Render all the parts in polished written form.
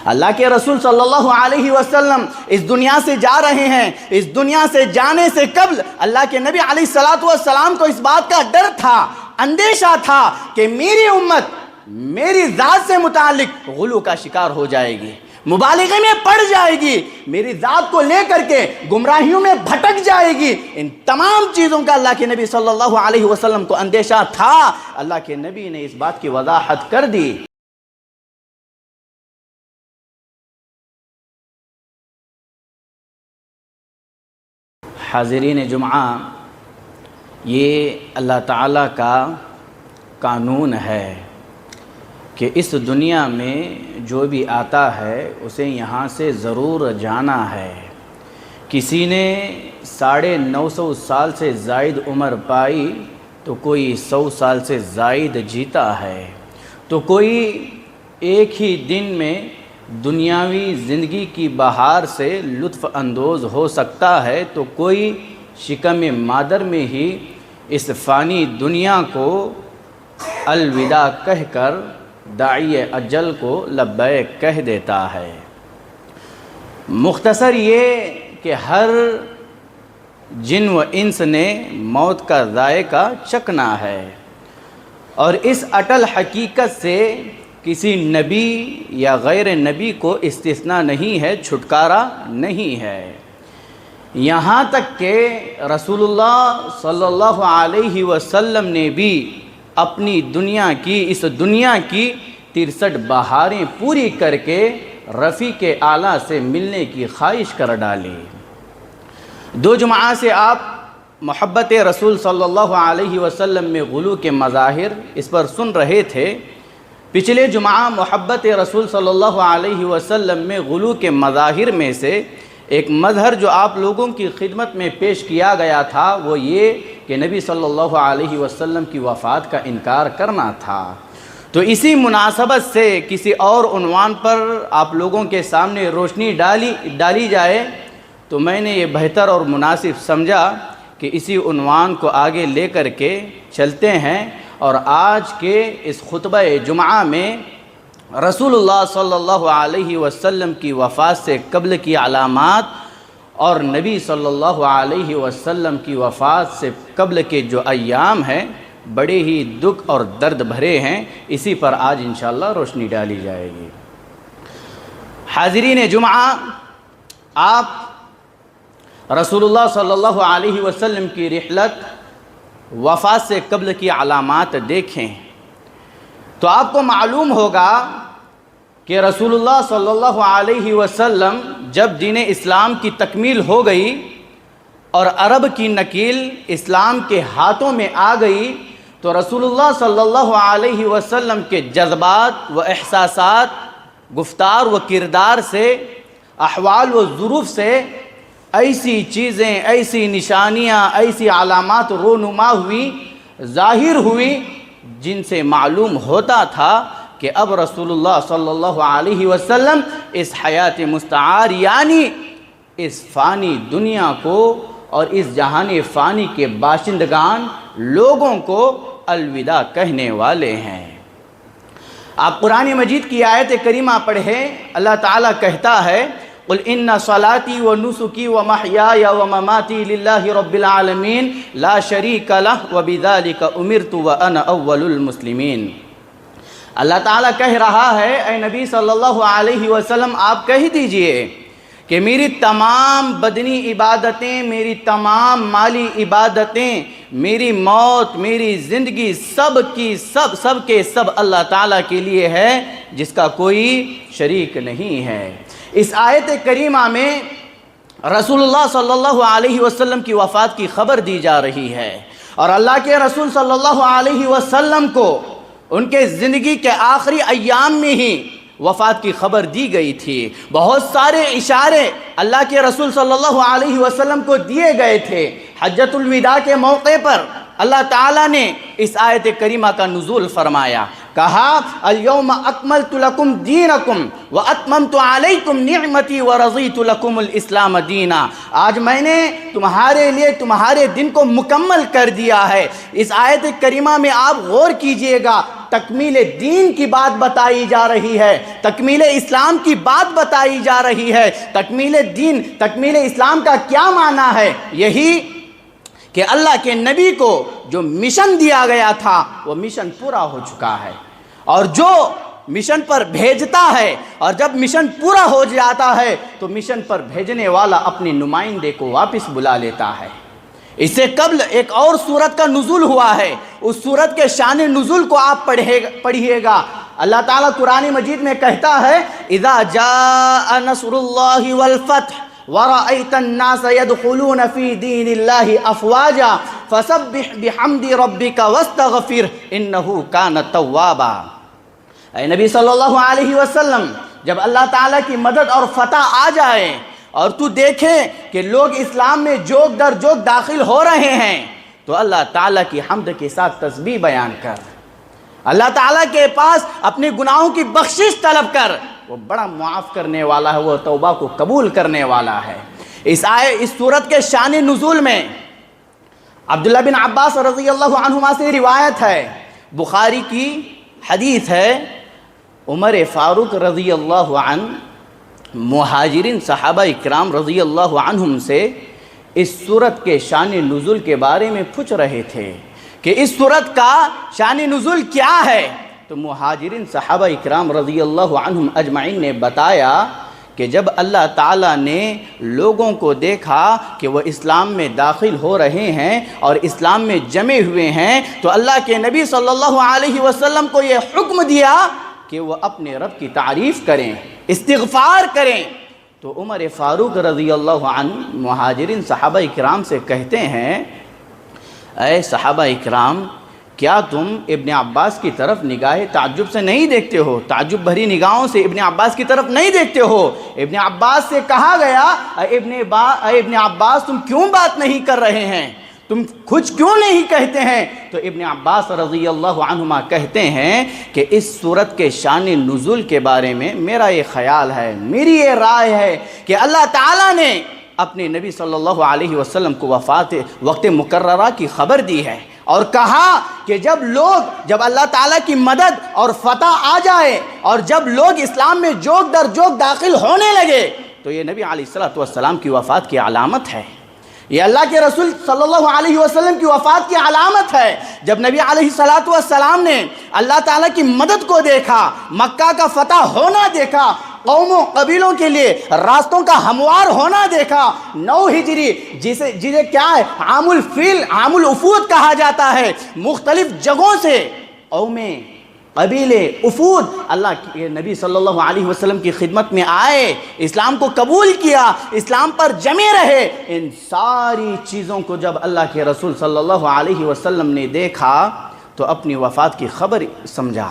اللہ کے رسول صلی اللہ علیہ وسلم اس دنیا سے جا رہے ہیں. اس دنیا سے جانے سے قبل اللہ کے نبی علیہ السلام کو اس بات کا ڈر تھا, اندیشہ تھا کہ میری امت میری ذات سے متعلق غلو کا شکار ہو جائے گی, مبالغے میں پڑ جائے گی, میری ذات کو لے کر کے گمراہیوں میں بھٹک جائے گی. ان تمام چیزوں کا اللہ کے نبی صلی اللہ علیہ وسلم کو اندیشہ تھا. اللہ کے نبی نے اس بات کی وضاحت کر دی. حاضرین جمعہ, یہ اللہ تعالیٰ کا قانون ہے کہ اس دنیا میں جو بھی آتا ہے اسے یہاں سے ضرور جانا ہے. کسی نے 950 سال سے زائد عمر پائی تو کوئی 100 سال سے زائد جیتا ہے, تو کوئی ایک ہی دن میں دنیاوی زندگی کی بہار سے لطف اندوز ہو سکتا ہے, تو کوئی شکم مادر میں ہی اس فانی دنیا کو الوداع کہہ کر داعی اجل کو لبیک کہہ دیتا ہے. مختصر یہ کہ ہر جن و انس نے موت کا ذائقہ چکھنا ہے, اور اس اٹل حقیقت سے کسی نبی یا غیر نبی کو استثناء نہیں ہے, چھٹکارا نہیں ہے. یہاں تک کہ رسول اللہ صلی اللہ علیہ وسلم نے بھی اپنی اس دنیا کی 63 بہاریں پوری کر کے رفیق اعلیٰ سے ملنے کی خواہش کر ڈالی. 2 جمعہ سے آپ محبت رسول صلی اللہ علیہ وسلم میں غلو کے مظاہر اس پر سن رہے تھے. پچھلے جمعہ محبت رسول صلی اللہ علیہ وسلم میں غلو کے مظاہر میں سے ایک مظہر جو آپ لوگوں کی خدمت میں پیش کیا گیا تھا وہ یہ کہ نبی صلی اللہ علیہ وسلم کی وفات کا انکار کرنا تھا. تو اسی مناسبت سے کسی اور عنوان پر آپ لوگوں کے سامنے روشنی ڈالی جائے تو میں نے یہ بہتر اور مناسب سمجھا کہ اسی عنوان کو آگے لے کر کے چلتے ہیں, اور آج کے اس خطبہ جمعہ میں رسول اللہ صلی اللہ علیہ وسلم کی وفات سے قبل کی علامات اور نبی صلی اللہ علیہ وسلم کی وفات سے قبل کے جو ایام ہیں بڑے ہی دکھ اور درد بھرے ہیں, اسی پر آج انشاءاللہ روشنی ڈالی جائے گی. حاضرین جمعہ, آپ رسول اللہ صلی اللہ علیہ وسلم کی رحلت وفات سے قبل کی علامات دیکھیں تو آپ کو معلوم ہوگا کہ رسول اللہ صلی اللہ علیہ وسلم جب دین اسلام کی تکمیل ہو گئی اور عرب کی نکیل اسلام کے ہاتھوں میں آ گئی تو رسول اللہ صلی اللہ علیہ وسلم کے جذبات و احساسات, گفتار و کردار سے, احوال و ظروف سے ایسی چیزیں, ایسی نشانیاں, ایسی علامات رونما ہوئی, ظاہر ہوئی جن سے معلوم ہوتا تھا کہ اب رسول اللہ صلی اللہ علیہ وسلم اس حیات مستعار یعنی اس فانی دنیا کو اور اس جہان فانی کے باشندگان لوگوں کو الوداع کہنے والے ہیں. آپ قرآن مجید کی آیت کریمہ پڑھیں, اللہ تعالیٰ کہتا ہے قل ان صلاتی و نسکی و محیای و مماتی للہ رب العالمین لا شریک لہ و بذالک امرت و انا اول المسلمین. اللہ تعالیٰ کہہ رہا ہے اے نبی صلی اللہ علیہ وسلم آپ کہہ دیجئے کہ میری تمام بدنی عبادتیں, میری تمام مالی عبادتیں, میری موت, میری زندگی سب کے سب اللہ تعالیٰ کے لیے ہے جس کا کوئی شریک نہیں ہے. اس آیت کریمہ میں رسول اللہ صلی اللہ علیہ وسلم کی وفات کی خبر دی جا رہی ہے, اور اللہ کے رسول صلی اللہ علیہ وسلم کو ان کے زندگی کے آخری ایام میں ہی وفات کی خبر دی گئی تھی. بہت سارے اشارے اللہ کے رسول صلی اللہ علیہ وسلم کو دیے گئے تھے. حجۃ الوداع کے موقع پر اللہ تعالیٰ نے اس آیت کریمہ کا نزول فرمایا, کہا الیوم اکملت لکم دینکم واتممت علیکم نعمتی ورضیت لکم الاسلام دینا. آج میں نے تمہارے لیے تمہارے دن کو مکمل کر دیا ہے. اس آیت کریمہ میں آپ غور کیجئے گا, تکمیل دین کی بات بتائی جا رہی ہے، تکمیل اسلام کی بات بتائی جا رہی ہے۔ تکمیل دین، تکمیل اسلام کا کیا معنی ہے؟ یہی کہ اللہ کے نبی کو جو مشن دیا گیا تھا وہ مشن پورا ہو چکا ہے، اور جو مشن پر بھیجتا ہے اور جب مشن پورا ہو جاتا ہے تو مشن پر بھیجنے والا اپنے نمائندے کو واپس بلا لیتا ہے۔ اس سے قبل ایک اور سورت کا نزول ہوا ہے، اس سورت کے شان نزول کو آپ پڑھیے گا۔ اللہ تعالیٰ قرآن مجید میں کہتا ہے اذا جاء نصر اللہ والفتح وَرَأَيْتَ النَّاسَ يَدْخُلُونَ فِي دِينِ اللَّهِ أَفْوَاجًا فَسَبِّحْ بِحَمْدِ رَبِّكَ وَاسْتَغْفِرْ إِنَّهُ كَانَ تَوَّابًا۔ اے نبی صلی اللہ علیہ وسلم، جب اللہ تعالیٰ کی مدد اور فتح آ جائے اور تو دیکھے کہ لوگ اسلام میں جوگ در جوگ داخل ہو رہے ہیں تو اللہ تعالیٰ کی حمد کے ساتھ تسبیح بیان کر، اللہ تعالیٰ کے پاس اپنے گناہوں کی بخشش طلب کر، وہ بڑا معاف کرنے والا ہے، وہ توبہ کو قبول کرنے والا ہے۔ اس سورت کے شان نزول میں عبداللہ بن عباس رضی اللہ عنہما سے روایت ہے، بخاری کی حدیث ہے، عمر فاروق رضی اللہ عنہ مہاجرین صحابہ اکرام رضی اللہ عنہم سے اس سورت کے شان نزول کے بارے میں پوچھ رہے تھے کہ اس سورت کا شان نزول کیا ہے، تو مہاجرین صحابہ اکرام رضی اللہ عنہم اجمعین نے بتایا کہ جب اللہ تعالیٰ نے لوگوں کو دیکھا کہ وہ اسلام میں داخل ہو رہے ہیں اور اسلام میں جمع ہوئے ہیں تو اللہ کے نبی صلی اللہ علیہ وسلم کو یہ حکم دیا کہ وہ اپنے رب کی تعریف کریں، استغفار کریں۔ تو عمر فاروق رضی اللہ عنہ مہاجرین صحابہ اکرام سے کہتے ہیں اے صحابہ اکرام، کیا تم ابن عباس کی طرف نگاہ تعجب سے نہیں دیکھتے ہو؟ تعجب بھری نگاہوں سے ابن عباس کی طرف نہیں دیکھتے ہو؟ ابن عباس سے کہا گیا اے ابن عباس تم کیوں بات نہیں کر رہے ہیں، تم کچھ کیوں نہیں کہتے ہیں؟ تو ابن عباس رضی اللہ عنہما کہتے ہیں کہ اس سورت کے شان نزول کے بارے میں میرا یہ خیال ہے، میری یہ رائے ہے کہ اللہ تعالیٰ نے اپنے نبی صلی اللہ علیہ وسلم کو وفات وقت مقررہ کی خبر دی ہے اور کہا کہ جب اللہ تعالیٰ کی مدد اور فتح آ جائے اور جب لوگ اسلام میں جوگ در جوگ داخل ہونے لگے تو یہ نبی علیہ السلام کی وفات کی علامت ہے، یہ اللہ کے رسول صلی اللہ علیہ وسلم کی وفات کی علامت ہے۔ جب نبی علیہ السلام نے اللہ تعالیٰ کی مدد کو دیکھا، مکہ کا فتح ہونا دیکھا، قوموں قبیلوں کے لیے راستوں کا ہموار ہونا دیکھا، 9 ہجری جسے کیا ہے عام الفیل عام الوفود کہا جاتا ہے، مختلف جگہوں سے قومیں قبیلے وفود اللہ کے نبی صلی اللہ علیہ وسلم کی خدمت میں آئے، اسلام کو قبول کیا، اسلام پر جمے رہے۔ ان ساری چیزوں کو جب اللہ کے رسول صلی اللہ علیہ وسلم نے دیکھا تو اپنی وفات کی خبر سمجھا،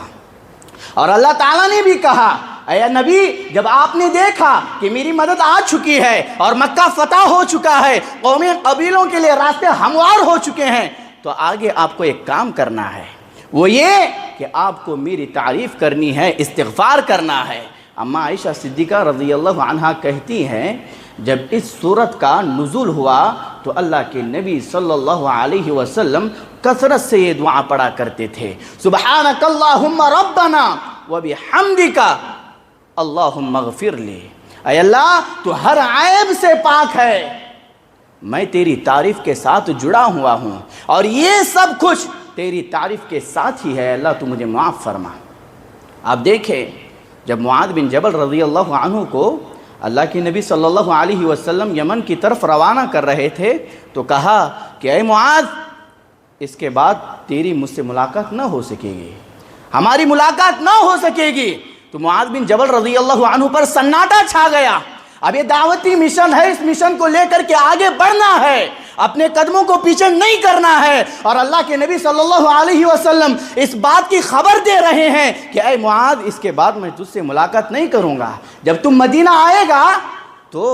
اور اللہ تعالیٰ نے بھی کہا اے نبی جب آپ نے دیکھا کہ میری مدد آ چکی ہے اور مکہ فتح ہو چکا ہے، قومی قبیلوں کے لیے راستے ہموار ہو چکے ہیں، تو آگے آپ کو ایک کام کرنا ہے، وہ یہ کہ آپ کو میری تعریف کرنی ہے، استغفار کرنا ہے۔ اما عائشہ صدیقہ رضی اللہ عنہا کہتی ہیں جب اس سورت کا نزول ہوا تو اللہ کے نبی صلی اللہ علیہ وسلم کثرت سے یہ دعا پڑھا کرتے تھے، سبحانک اللہم ربنا وبحمدک اللہم اغفر لی، اے اللہ تو ہر عیب سے پاک ہے، میں تیری تعریف کے ساتھ جڑا ہوا ہوں اور یہ سب کچھ تیری تعریف کے ساتھ ہی ہے، اللہ تو مجھے معاف فرما۔ آپ دیکھیں جب معاذ بن جبل رضی اللہ عنہ کو اللہ کے نبی صلی اللہ علیہ وسلم یمن کی طرف روانہ کر رہے تھے تو کہا کہ اے معاذ اس کے بعد تیری مجھ سے ملاقات نہ ہو سکے گی، ہماری ملاقات نہ ہو سکے گی۔ تو معاذ بن جبل رضی اللہ عنہ پر سناٹا چھا گیا، اب یہ دعوتی مشن ہے، اس مشن کو لے کر کے آگے بڑھنا ہے، اپنے قدموں کو پیچھے نہیں کرنا ہے، اور اللہ کے نبی صلی اللہ علیہ وسلم اس بات کی خبر دے رہے ہیں کہ اے معاذ اس کے بعد میں تجھ سے ملاقات نہیں کروں گا، جب تم مدینہ آئے گا تو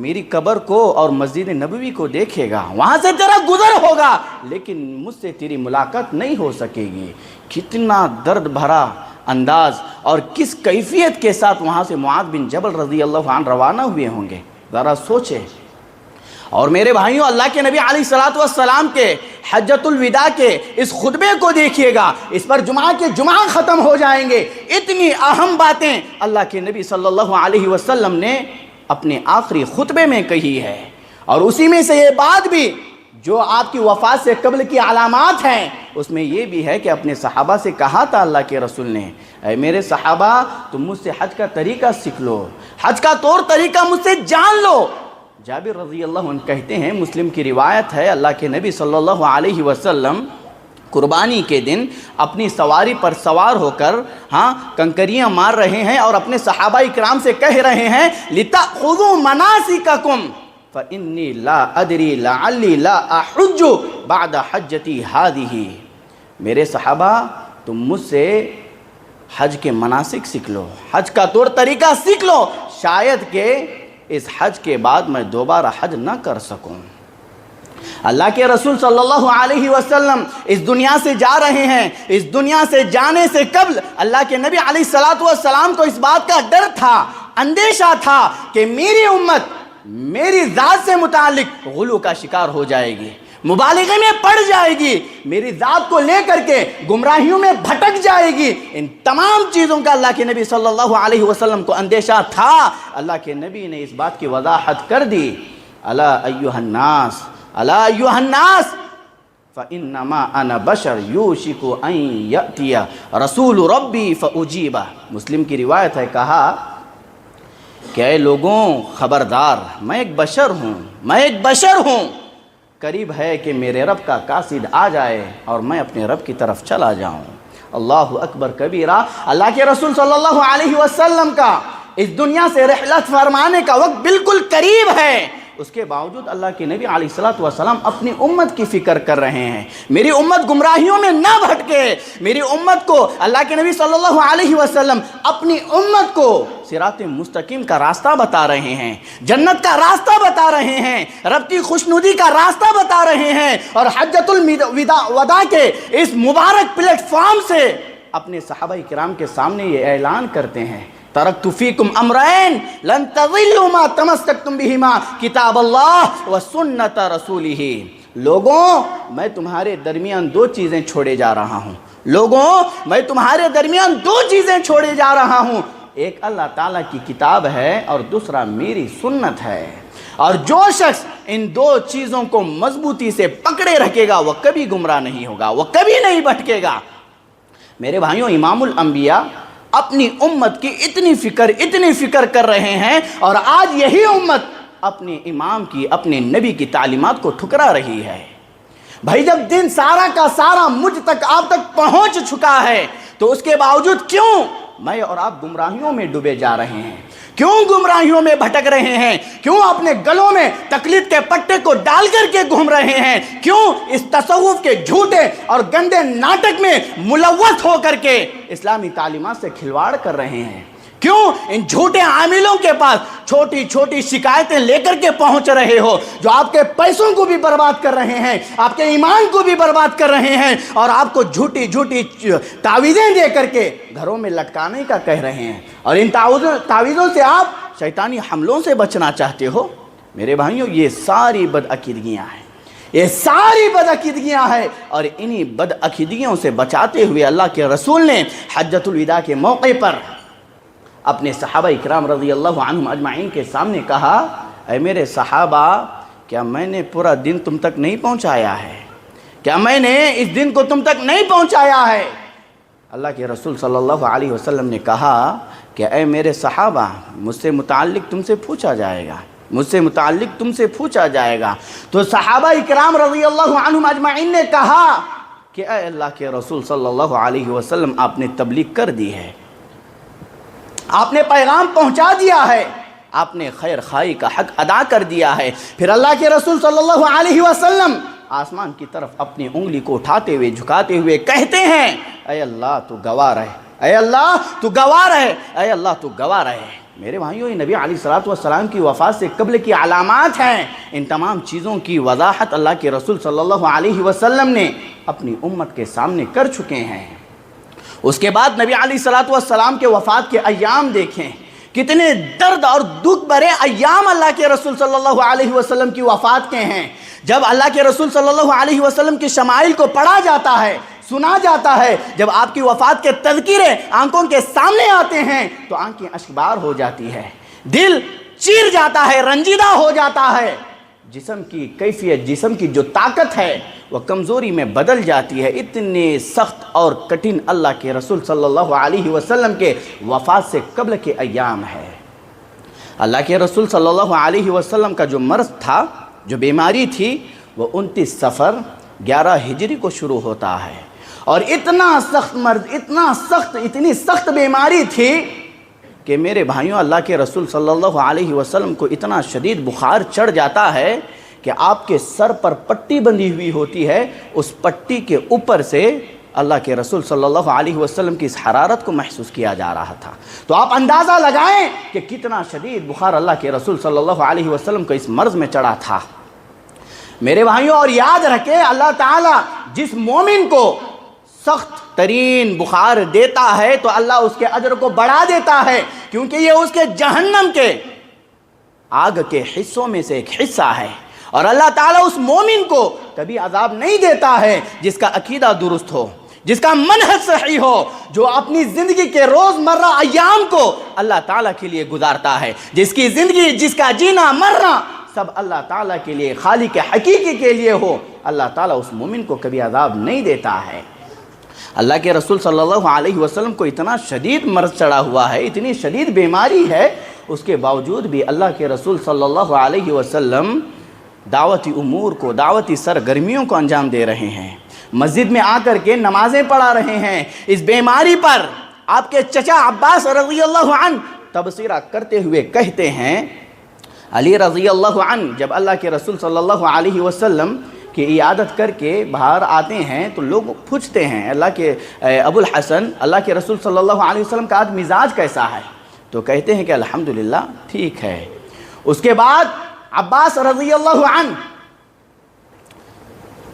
میری قبر کو اور مسجد نبوی کو دیکھے گا، وہاں سے تیرا گزر ہوگا لیکن مجھ سے تیری ملاقات نہیں ہو سکے گی۔ کتنا درد بھرا انداز اور کس کیفیت کے ساتھ وہاں سے معاذ بن جبل رضی اللہ عنہ روانہ ہوئے ہوں گے، ذرا سوچے۔ اور میرے بھائیوں، اللہ کے نبی علیہ الصلوۃ والسلام کے حجۃ الوداع کے اس خطبے کو دیکھیے گا، اس پر جمعہ کے جمعہ ختم ہو جائیں گے، اتنی اہم باتیں اللہ کے نبی صلی اللہ علیہ وسلم نے اپنے آخری خطبے میں کہی ہے۔ اور اسی میں سے یہ بات بھی جو آپ کی وفات سے قبل کی علامات ہیں، اس میں یہ بھی ہے کہ اپنے صحابہ سے کہا تھا اللہ کے رسول نے، اے میرے صحابہ تم مجھ سے حج کا طریقہ سیکھ لو، حج کا طور طریقہ مجھ سے جان لو۔ جابر رضی اللہ عنہ کہتے ہیں، مسلم کی روایت ہے، اللہ کے نبی صلی اللہ علیہ وسلم قربانی کے دن اپنی سواری پر سوار ہو کر کنکریاں مار رہے ہیں اور اپنے صحابہ اکرام سے کہہ رہے ہیں لِتَأْخُذُوا مَنَاسِكَكُمْ فَإِنِّي لَا أَدْرِي لَعَلِّي لَا أَحُجُّ بَعْدَ حَجَّتِي هَذِهِ، میرے صحابہ تم مجھ سے حج کے مناسک سیکھ لو، حج کا طور طریقہ سیکھ لو، شاید کہ اس حج کے بعد میں دوبارہ حج نہ کر سکوں۔ اللہ کے رسول صلی اللہ علیہ وسلم اس دنیا سے جا رہے ہیں، اس دنیا سے جانے سے قبل اللہ کے نبی علیہ الصلوۃ والسلام کو اس بات کا ڈر تھا، اندیشہ تھا کہ میری امت میری ذات سے متعلق غلو کا شکار ہو جائے گی، مبالغے میں پڑ جائے گی، میری ذات کو لے کر کے گمراہیوں میں بھٹک جائے گی۔ ان تمام چیزوں کا اللہ کے نبی صلی اللہ علیہ وسلم کو اندیشہ تھا۔ اللہ کے نبی نے اس بات کی وضاحت کر دی، الا ایھا الناس الا ایھا الناس فانما انا بشر یوشک ان یاتی رسول ربی فاجیبہ۔ مسلم کی روایت ہے، کہا کہ اے لوگوں خبردار، میں ایک بشر ہوں، قریب ہے کہ میرے رب کا قاصد آ جائے اور میں اپنے رب کی طرف چلا جاؤں۔ اللہ اکبر کبیرہ۔ اللہ کے رسول صلی اللہ علیہ وسلم کا اس دنیا سے رحلت فرمانے کا وقت بالکل قریب ہے، اس کے باوجود اللہ کے نبی علیہ الصلوۃ والسلام اپنی امت کی فکر کر رہے ہیں، میری امت گمراہیوں میں نہ بھٹکے، میری امت کو اللہ کے نبی صلی اللہ علیہ وسلم اپنی امت کو صراط مستقیم کا راستہ بتا رہے ہیں، جنت کا راستہ بتا رہے ہیں، رب کی خوشنودی کا راستہ بتا رہے ہیں، اور حجۃ الوداع کے اس مبارک پلیٹ فارم سے اپنے صحابہ کرام کے سامنے یہ اعلان کرتے ہیں، ترکت فیکم امرین لن تضلوا ما تمسکتم بہما کتاب اللہ و سنت رسولہ۔ لوگوں میں تمہارے درمیان دو چیزیں چھوڑے جا رہا ہوں، ایک اللہ تعالیٰ کی کتاب ہے اور دوسرا میری سنت ہے، اور جو شخص ان دو چیزوں کو مضبوطی سے پکڑے رکھے گا وہ کبھی گمراہ نہیں ہوگا، وہ کبھی نہیں بھٹکے گا۔ میرے بھائیوں، امام الانبیاء اپنی امت کی اتنی فکر کر رہے ہیں، اور آج یہی امت اپنے امام کی، اپنے نبی کی تعلیمات کو ٹھکرا رہی ہے۔ بھائی جب دن سارا کا سارا مجھ تک آپ تک پہنچ چکا ہے تو اس کے باوجود کیوں میں اور آپ گمراہیوں میں ڈوبے جا رہے ہیں؟ کیوں گمراہیوں میں بھٹک رہے ہیں؟ کیوں اپنے گلوں میں تقلید کے پٹے کو ڈال کر کے گھوم رہے ہیں؟ کیوں اس تصوف کے جھوٹے اور گندے ناٹک میں ملوث ہو کر کے اسلامی تعلیمات سے کھلواڑ کر رہے ہیں؟ کیوں ان جھوٹے عاملوں کے پاس چھوٹی چھوٹی شکایتیں لے کر کے پہنچ رہے ہو، جو آپ کے پیسوں کو بھی برباد کر رہے ہیں، آپ کے ایمان کو بھی برباد کر رہے ہیں، اور آپ کو جھوٹی تعویذیں دے کر کے گھروں میں لٹکانے کا کہہ رہے ہیں، اور ان تعویذوں سے آپ شیطانی حملوں سے بچنا چاہتے ہو؟ میرے بھائیوں، یہ ساری بدعقیدگیاں ہیں، اور انہی بدعقیدگیوں سے بچاتے ہوئے اللہ کے رسول نے حجۃ الوداع کے موقع پر اپنے صحابہ اکرام رضی اللہ عنہم اجمعین کے سامنے کہا، اے میرے صحابہ، کیا میں نے پورا دن تم تک نہیں پہنچایا ہے؟ کیا میں نے اس دن کو تم تک نہیں پہنچایا ہے؟ اللہ کے رسول صلی اللہ علیہ وسلم نے کہا کہ اے میرے صحابہ، مجھ سے متعلق تم سے پوچھا جائے گا۔ تو صحابہ اکرام رضی اللہ عنہم اجمعین نے کہا کہ اے اللہ کے رسول صلی اللہ علیہ وسلم، آپ نے تبلیغ کر دی ہے، آپ نے پیغام پہنچا دیا ہے، آپ نے خیر خواہی کا حق ادا کر دیا ہے۔ پھر اللہ کے رسول صلی اللہ علیہ وسلم آسمان کی طرف اپنی انگلی کو اٹھاتے ہوئے جھکاتے ہوئے کہتے ہیں، اے اللہ تو گواہ رہے، اے اللہ تو گواہ رہے، اے اللہ تو گواہ رہے۔ میرے بھائیوں، یہ نبی علیہ الصلوۃ والسلام کی وفات سے قبل کی علامات ہیں۔ ان تمام چیزوں کی وضاحت اللہ کے رسول صلی اللہ علیہ وسلم نے اپنی امت کے سامنے کر چکے ہیں۔ اس کے بعد نبی علیہ الصلوۃ والسلام کے وفات کے ایام دیکھیں، کتنے درد اور دکھ بھرے ایام اللہ کے رسول صلی اللہ علیہ وسلم کی وفات کے ہیں۔ جب اللہ کے رسول صلی اللہ علیہ وسلم کی شمائل کو پڑھا جاتا ہے، سنا جاتا ہے، جب آپ کی وفات کے تذکرے آنکھوں کے سامنے آتے ہیں تو آنکھیں اشکبار ہو جاتی ہے، دل چیر جاتا ہے، رنجیدہ ہو جاتا ہے، جسم کی کیفیت، جسم کی جو طاقت ہے وہ کمزوری میں بدل جاتی ہے۔ اتنے سخت اور کٹھن اللہ کے رسول صلی اللہ علیہ وسلم کے وفات سے قبل کے ایام ہے۔ اللہ کے رسول صلی اللہ علیہ وسلم کا جو مرض تھا، جو بیماری تھی، وہ 29 صفر 11 ہجری کو شروع ہوتا ہے، اور اتنا سخت مرض، اتنی سخت بیماری تھی کہ میرے بھائیوں، اللہ کے رسول صلی اللہ علیہ وسلم کو اتنا شدید بخار چڑھ جاتا ہے کہ آپ کے سر پر پٹی بندھی ہوئی ہوتی ہے، اس پٹی کے اوپر سے اللہ کے رسول صلی اللہ علیہ وسلم کی اس حرارت کو محسوس کیا جا رہا تھا۔ تو آپ اندازہ لگائیں کہ کتنا شدید بخار اللہ کے رسول صلی اللہ علیہ وسلم کو اس مرض میں چڑھا تھا میرے بھائیوں۔ اور یاد رکھیں، اللہ تعالیٰ جس مومن کو سخت ترین بخار دیتا ہے تو اللہ اس کے اجر کو بڑھا دیتا ہے، کیونکہ یہ اس کے جہنم کے آگ کے حصوں میں سے ایک حصہ ہے۔ اور اللہ تعالیٰ اس مومن کو کبھی عذاب نہیں دیتا ہے جس کا عقیدہ درست ہو، جس کا منہج صحیح ہو، جو اپنی زندگی کے روزمرہ ایام کو اللہ تعالیٰ کے لیے گزارتا ہے، جس کی زندگی، جس کا جینا مرنا سب اللہ تعالیٰ کے لیے، خالق حقیقی کے لیے ہو، اللہ تعالیٰ اس مومن کو کبھی عذاب نہیں دیتا ہے۔ اللہ کے رسول صلی اللہ علیہ وسلم کو اتنا شدید مرض چڑھا ہوا ہے، اتنی شدید بیماری ہے، اس کے باوجود بھی اللہ کے رسول صلی اللہ علیہ وسلم دعوتی امور کو، دعوتی سرگرمیوں کو انجام دے رہے ہیں، مسجد میں آ کر کے نمازیں پڑھا رہے ہیں۔ اس بیماری پر آپ کے چچا عباس رضی اللہ عنہ تبصرہ کرتے ہوئے کہتے ہیں، علی رضی اللہ عنہ جب اللہ کے رسول صلی اللہ علیہ وسلم کی عیادت کر کے باہر آتے ہیں تو لوگ پوچھتے ہیں، اللہ کے ابو الحسن، اللہ کے رسول صلی اللہ علیہ وسلم کا آج مزاج کیسا ہے؟ تو کہتے ہیں کہ الحمدللہ ٹھیک ہے۔ اس کے بعد عباس رضی اللہ عنہ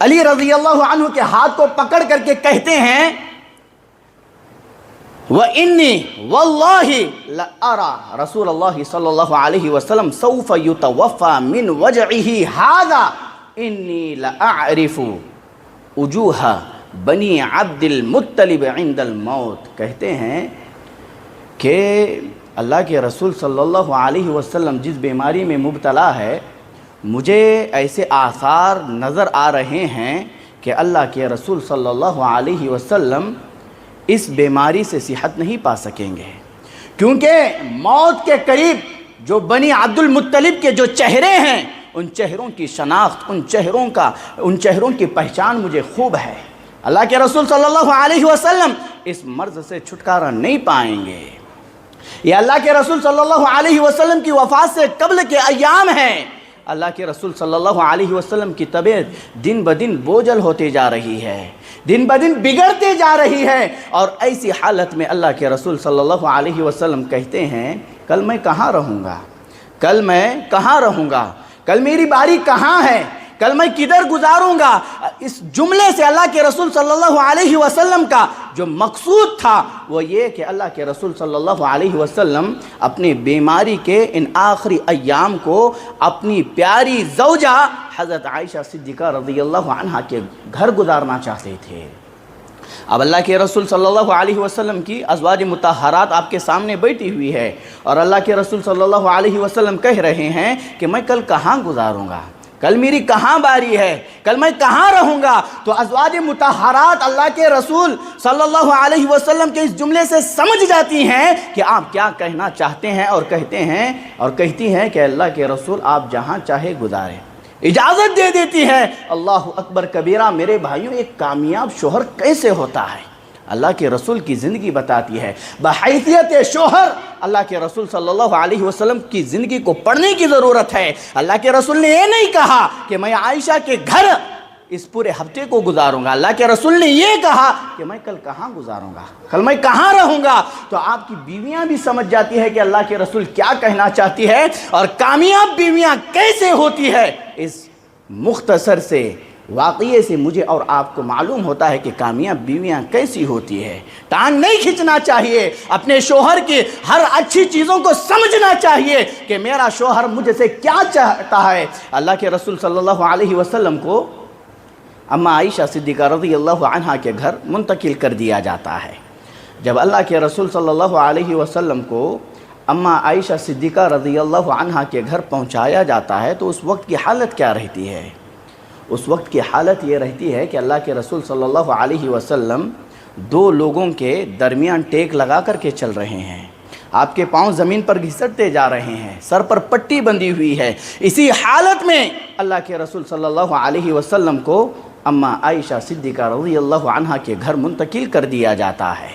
علی رضی اللہ عنہ کے ہاتھ کو پکڑ کر کے کہتے ہیں، وَإِنِّي وَاللَّهِ لَأَرَى رسول اللہ صلی اللہ علیہ وسلم سوف يتوفى من وجعه هذا انی لأعرف وجوہ بنی عبد المطلب عند الموت۔ کہتے ہیں کہ اللہ کے رسول صلی اللہ علیہ وسلم جس بیماری میں مبتلا ہے، مجھے ایسے آثار نظر آ رہے ہیں کہ اللہ کے رسول صلی اللہ علیہ وسلم اس بیماری سے صحت نہیں پا سکیں گے، کیونکہ موت کے قریب جو بنی عبد المطلب کے جو چہرے ہیں، ان چہروں کی شناخت، ان چہروں کی پہچان مجھے خوب ہے۔ اللہ کے رسول صلی اللہ علیہ وسلم اس مرض سے چھٹکارا نہیں پائیں گے۔ یہ اللہ کے رسول صلی اللہ علیہ وسلم کی وفات سے قبل کے ایام ہیں۔ اللہ کے رسول صلی اللہ علیہ وسلم کی طبیعت دن بدن بوجھل ہوتے جا رہی ہے، دن بدن بگڑتے جا رہی ہے، اور ایسی حالت میں اللہ کے رسول صلی اللہ علیہ وسلم کہتے ہیں، کل میں کہاں رہوں گا؟ کل میں کہاں رہوں گا؟ کل میری باری کہاں ہے؟ کل میں کدھر گزاروں گا؟ اس جملے سے اللہ کے رسول صلی اللہ علیہ وسلم کا جو مقصود تھا وہ یہ کہ اللہ کے رسول صلی اللہ علیہ وسلم اپنی بیماری کے ان آخری ایام کو اپنی پیاری زوجہ حضرت عائشہ صدیقہ رضی اللہ عنہا کے گھر گزارنا چاہتے تھے۔ اب اللہ کے رسول صلی اللہ علیہ وسلم کی ازواج مطہرات آپ کے سامنے بیٹھی ہوئی ہے، اور اللہ کے رسول صلی اللہ علیہ وسلم کہہ رہے ہیں کہ میں کل کہاں گزاروں گا؟ کل میری کہاں باری ہے؟ کل میں کہاں رہوں گا؟ تو ازواج مطہرات اللہ کے رسول صلی اللہ علیہ وسلم کے اس جملے سے سمجھ جاتی ہیں کہ آپ کیا کہنا چاہتے ہیں، اور کہتی ہیں کہ اللہ کے رسول آپ جہاں چاہے گزاریں، اجازت دے دیتی ہے۔ اللہ اکبر کبیرہ۔ میرے بھائیوں، ایک کامیاب شوہر کیسے ہوتا ہے؟ اللہ کے رسول کی زندگی بتاتی ہے۔ بحیثیت شوہر اللہ کے رسول صلی اللہ علیہ وسلم کی زندگی کو پڑھنے کی ضرورت ہے۔ اللہ کے رسول نے یہ نہیں کہا کہ میں عائشہ کے گھر اس پورے ہفتے کو گزاروں گا، اللہ کے رسول نے یہ کہا کہ میں کل کہاں گزاروں گا، کل میں کہاں رہوں گا۔ تو آپ کی بیویاں بھی سمجھ جاتی ہے کہ اللہ کے رسول کیا کہنا چاہتی ہے، اور کامیاب بیویاں کیسے ہوتی ہے۔ اس مختصر سے واقعے سے مجھے اور آپ کو معلوم ہوتا ہے کہ کامیاب بیویاں کیسی ہوتی ہے۔ ٹانگ نہیں کھینچنا چاہیے، اپنے شوہر کی ہر اچھی چیزوں کو سمجھنا چاہیے کہ میرا شوہر مجھ سے کیا چاہتا ہے۔ اللہ کے رسول صلی اللہ علیہ وسلم کو اما عائشہ صدیقہ رضی اللہ عنہا کے گھر منتقل کر دیا جاتا ہے۔ جب اللہ کے رسول صلی اللہ علیہ وسلم کو اما عائشہ صدیقہ رضی اللہ عنہا کے گھر پہنچایا جاتا ہے تو اس وقت کی حالت کیا رہتی ہے؟ اس وقت کی حالت یہ رہتی ہے کہ اللہ کے رسول صلی اللہ علیہ وسلم دو لوگوں کے درمیان ٹیک لگا کر کے چل رہے ہیں، آپ کے پاؤں زمین پر گھسٹتے جا رہے ہیں، سر پر پٹی بندھی ہوئی ہے۔ اسی حالت میں اللہ کے رسول صلی اللہ علیہ وسلم کو اما عائشہ صدیقہ رضی اللہ عنہا کے گھر منتقل کر دیا جاتا ہے۔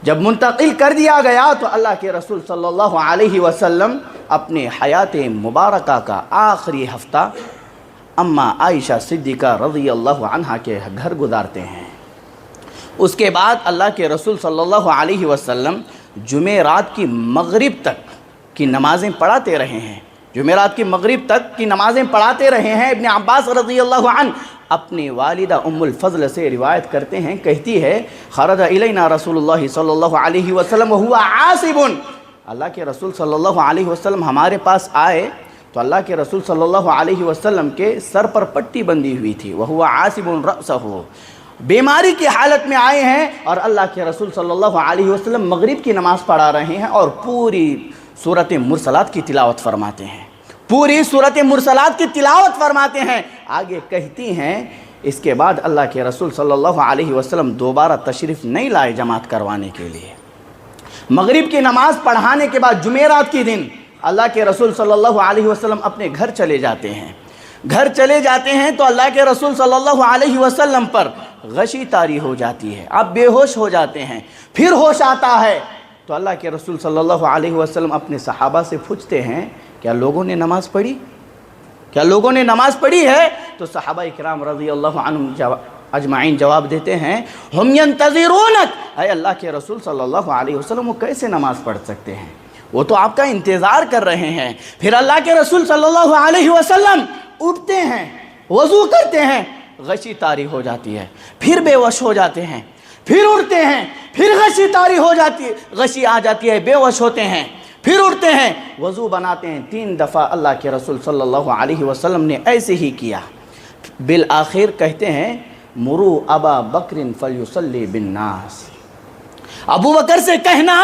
جب منتقل کر دیا گیا تو اللہ کے رسول صلی اللہ علیہ وسلم اپنے حیات مبارکہ کا آخری ہفتہ اما عائشہ صدیقہ رضی اللہ عنہا کے گھر گزارتے ہیں۔ اس کے بعد اللہ کے رسول صلی اللہ علیہ وسلم جمعرات کی مغرب تک کی نمازیں پڑھاتے رہے ہیں، جمعرات کی مغرب تک کی نمازیں پڑھاتے رہے ہیں۔ ابن عباس رضی اللہ عنہ اپنی والدہ ام الفضل سے روایت کرتے ہیں، کہتی ہے خرج الینا رسول اللہ صلی اللہ علیہ وسلم وہو عاصب، اللہ کے رسول صلی اللہ علیہ وسلم ہمارے پاس آئے تو اللہ کے رسول صلی اللہ علیہ وسلم کے سر پر پٹی بندھی ہوئی تھی، وہو عاصب رأسہ، بیماری کی حالت میں آئے ہیں اور اللہ کے رسول صلی اللہ علیہ وسلم مغرب کی نماز پڑھا رہے ہیں اور پوری سورۃ مرسلات کی تلاوت فرماتے ہیں، پوری سورۃ مرسلات کی تلاوت فرماتے ہیں۔ آگے کہتی ہیں اس کے بعد اللہ کے رسول صلی اللہ علیہ وسلم دوبارہ تشریف نہیں لائے جماعت کروانے کے لیے۔ مغرب کی نماز پڑھانے کے بعد جمعرات کی دن اللہ کے رسول صلی اللہ علیہ وسلم اپنے گھر چلے جاتے ہیں۔ گھر چلے جاتے ہیں تو اللہ کے رسول صلی اللہ علیہ وسلم پر غشی طاری ہو جاتی ہے، آپ بے ہوش ہو جاتے ہیں، پھر ہوش آتا ہے تو اللہ کے رسول صلی اللہ علیہ وسلم اپنے صحابہ سے پوچھتے ہیں کیا لوگوں نے نماز پڑھی؟ کیا لوگوں نے نماز پڑھی ہے؟ تو صحابہ اکرام رضی اللہ عنہم اجمعین جواب دیتے ہیں ہم ینتظرونک، اے اللہ کے رسول صلی اللہ علیہ وسلم وہ کیسے نماز پڑھ سکتے ہیں، وہ تو آپ کا انتظار کر رہے ہیں۔ پھر اللہ کے رسول صلی اللہ علیہ وسلم اٹھتے ہیں، وضو کرتے ہیں، غشی طاری ہو جاتی ہے، پھر بے ہوش ہو جاتے ہیں، پھر اٹھتے ہیں، پھر غشی طاری ہو جاتی ہے، غشی آ جاتی ہے، بے ہوش ہوتے ہیں، پھر اٹھتے ہیں، وضو بناتے ہیں۔ 3 دفعہ اللہ کے رسول صلی اللہ علیہ وسلم نے ایسے ہی کیا۔ بالآخر کہتے ہیں مرو ابا بکر فلیصلی بالناس، ابو بکر سے کہنا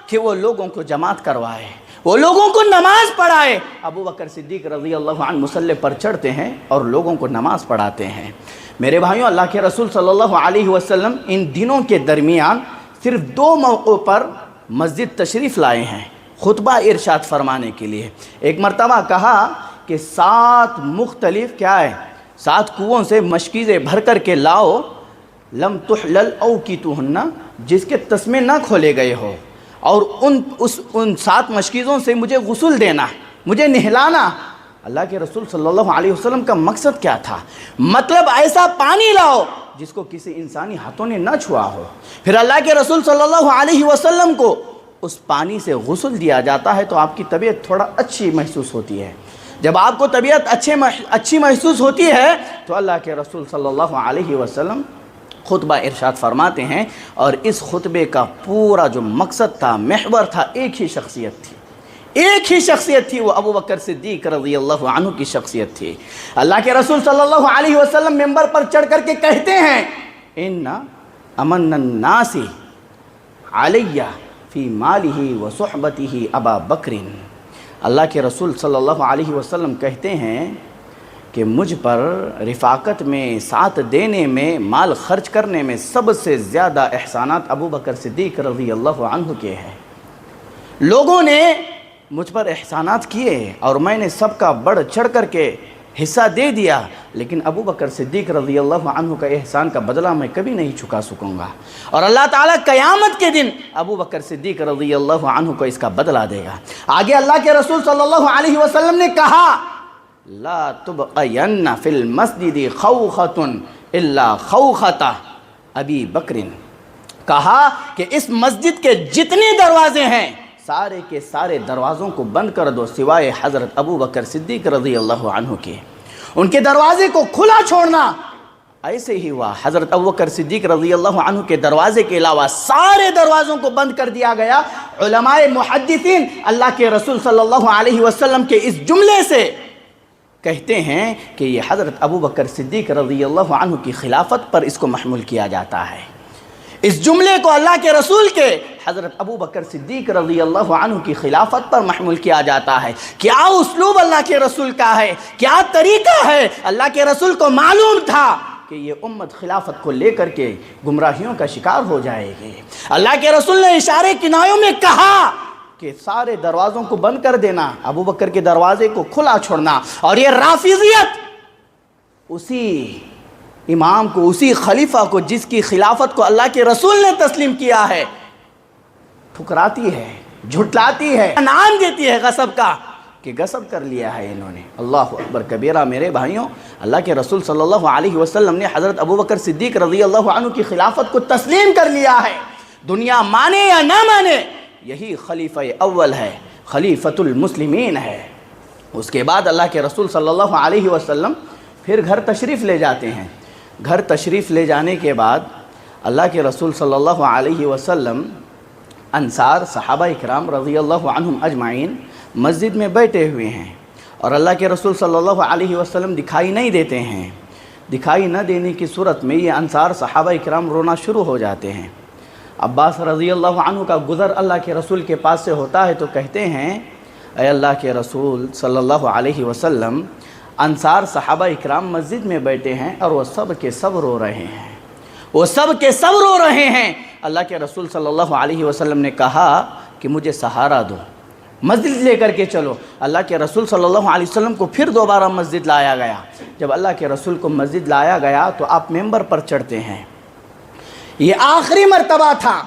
کہ وہ لوگوں کو جماعت کروائے، وہ لوگوں کو نماز پڑھائے۔ ابو بکر صدیق رضی اللہ عنہ مصلی پر چڑھتے ہیں اور لوگوں کو نماز پڑھاتے ہیں۔ میرے بھائیوں، اللہ کے رسول صلی اللہ علیہ وسلم ان دنوں کے درمیان صرف 2 موقعوں پر مسجد تشریف لائے ہیں خطبہ ارشاد فرمانے کے لیے۔ ایک مرتبہ کہا کہ 7 مختلف 7 کنوؤں سے مشکیزیں بھر کر کے لاؤ، لم تحلل او کی توہن، جس کے تسمے نہ کھولے گئے ہو، اور ان 7 مشکیزوں سے مجھے غسل دینا، مجھے نہلانا۔ اللہ کے رسول صلی اللہ علیہ وسلم کا مقصد کیا تھا؟ مطلب ایسا پانی لاؤ جس کو کسی انسانی ہاتھوں نے نہ چھوا ہو۔ پھر اللہ کے رسول صلی اللہ علیہ وسلم کو اس پانی سے غسل دیا جاتا ہے تو آپ کی طبیعت تھوڑا اچھی محسوس ہوتی ہے۔ جب آپ کو طبیعت اچھی محسوس ہوتی ہے تو اللہ کے رسول صلی اللہ علیہ وسلم خطبہ ارشاد فرماتے ہیں، اور اس خطبے کا پورا جو مقصد تھا، محور تھا، ایک ہی شخصیت تھی، وہ ابو بکر صدیق رضی اللہ عنہ کی شخصیت تھی۔ اللہ کے رسول صلی اللہ علیہ وسلم ممبر پر چڑھ کر کے کہتے ہیں ان امن الناس علیہ فی مالہ و صحبتہ ابا بکر، اللہ کے رسول صلی اللہ علیہ وسلم کہتے ہیں کہ مجھ پر رفاقت میں، ساتھ دینے میں، مال خرچ کرنے میں سب سے زیادہ احسانات ابو بکر صدیق رضی اللہ عنہ کے ہیں۔ لوگوں نے مجھ پر احسانات کیے اور میں نے سب کا بڑھ چڑھ کر کے حصہ دے دیا، لیکن ابو بکر صدیق رضی اللہ عنہ کا احسان کا بدلہ میں کبھی نہیں چکا سکوں گا، اور اللہ تعالیٰ قیامت کے دن ابو بکر صدیق رضی اللہ عنہ کو اس کا بدلہ دے گا۔ آگے اللہ کے رسول صلی اللہ علیہ وسلم نے کہا لا تبقین فی المسجد خوخۃ الا خوخۃ ابی بکر، کہا کہ اس مسجد کے جتنے دروازے ہیں سارے کے سارے دروازوں کو بند کر دو سوائے حضرت ابو بکر صدیق رضی اللہ عنہ کے۔ ان کے دروازے کو کھلا چھوڑنا۔ ایسے ہی ہوا، حضرت ابوبکر صدیق رضی اللہ عنہ کے دروازے کے علاوہ سارے دروازوں کو بند کر دیا گیا۔ علماء محدثین اللہ کے رسول صلی اللہ علیہ وسلم کے اس جملے سے کہتے ہیں کہ یہ حضرت ابوبکر صدیق رضی اللہ عنہ کی خلافت پر اس کو محمول کیا جاتا ہے۔ اس جملے کو اللہ کے رسول کے حضرت ابوبکر صدیق رضی اللہ عنہ کی خلافت پر محمول کیا جاتا ہے۔ کیا اسلوب اللہ کے رسول کا ہے، کیا طریقہ ہے۔ اللہ کے رسول کو معلوم تھا کہ یہ امت خلافت کو لے کر کے گمراہیوں کا شکار ہو جائے گی۔ اللہ کے رسول نے اشارے کنایوں میں کہا کہ سارے دروازوں کو بند کر دینا، ابوبکر کے دروازے کو کھلا چھوڑنا، اور یہ رافضیت اسی امام کو، اسی خلیفہ کو جس کی خلافت کو اللہ کے رسول نے تسلیم کیا ہے، ٹھکراتی ہے، جھٹلاتی ہے، نام دیتی ہے غصب کا کہ غصب کر لیا ہے انہوں نے۔ اللہ اکبر کبیرہ میرے بھائیوں، اللہ کے رسول صلی اللہ علیہ وسلم نے حضرت ابوبکر صدیق رضی اللہ عنہ کی خلافت کو تسلیم کر لیا ہے، دنیا مانے یا نہ مانے یہی خلیفہ اول ہے، خلیفۃ المسلمین ہے۔ اس کے بعد اللہ کے رسول صلی اللہ علیہ وسلم پھر گھر تشریف لے جاتے ہیں۔ گھر تشریف لے جانے کے بعد اللہ کے رسول صلی اللہ علیہ وسلم انصار صحابہ اکرام رضی اللہ عنہم اجمعین مسجد میں بیٹھے ہوئے ہیں، اور اللہ کے رسول صلی اللہ علیہ وسلم دکھائی نہیں دیتے ہیں۔ دکھائی نہ دینے کی صورت میں یہ انصار صحابہ اکرام رونا شروع ہو جاتے ہیں۔ عباس رضی اللہ عنہ کا گزر اللہ کے رسول کے پاس سے ہوتا ہے تو کہتے ہیں، اے اللہ کے رسول صلی اللہ علیہ وسلم، انصار صحابہ اکرام مسجد میں بیٹھے ہیں اور وہ سب کے سب رو رہے ہیں، وہ سب کے سب رو رہے ہیں۔ اللہ کے رسول صلی اللہ علیہ وسلم نے کہا کہ مجھے سہارا دو، مسجد لے کر کے چلو۔ اللہ کے رسول صلی اللہ علیہ وسلم کو پھر دوبارہ مسجد لایا گیا۔ جب اللہ کے رسول کو مسجد لایا گیا تو آپ ممبر پر چڑھتے ہیں۔ یہ آخری مرتبہ تھا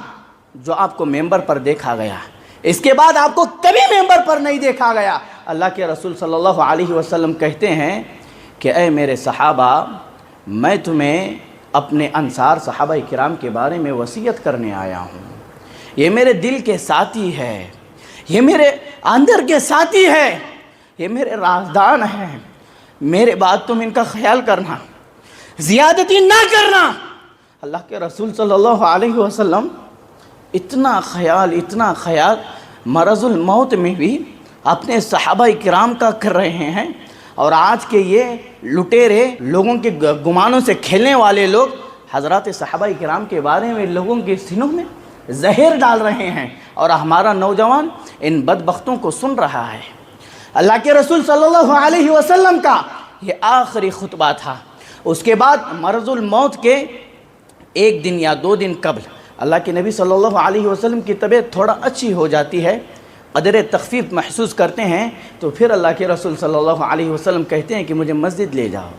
جو آپ کو ممبر پر دیکھا گیا، اس کے بعد آپ کو کبھی ممبر پر نہیں دیکھا گیا۔ اللہ کے رسول صلی اللہ علیہ وسلم کہتے ہیں کہ اے میرے صحابہ، میں تمہیں اپنے انصار صحابہ کرام کے بارے میں وصیت کرنے آیا ہوں۔ یہ میرے دل کے ساتھی ہے، یہ میرے اندر کے ساتھی ہے، یہ میرے رازدان ہیں۔ میرے بعد تم ان کا خیال کرنا، زیادتی نہ کرنا۔ اللہ کے رسول صلی اللہ علیہ وسلم اتنا خیال مرض الموت میں بھی اپنے صحابہ کرام کا کر رہے ہیں، اور آج کے یہ لٹیرے لوگوں کے گمانوں سے کھیلنے والے لوگ حضرات صحابہ کرام کے بارے میں لوگوں کے سینوں میں زہر ڈال رہے ہیں، اور ہمارا نوجوان ان بدبختوں کو سن رہا ہے۔ اللہ کے رسول صلی اللہ علیہ وسلم کا یہ آخری خطبہ تھا۔ اس کے بعد مرض الموت کے ایک دن یا 2 دن قبل اللہ کے نبی صلی اللہ علیہ وسلم کی طبیعت تھوڑا اچھی ہو جاتی ہے، قدر تخفیف محسوس کرتے ہیں، تو پھر اللہ کے رسول صلی اللہ علیہ وسلم کہتے ہیں کہ مجھے مسجد لے جاؤ۔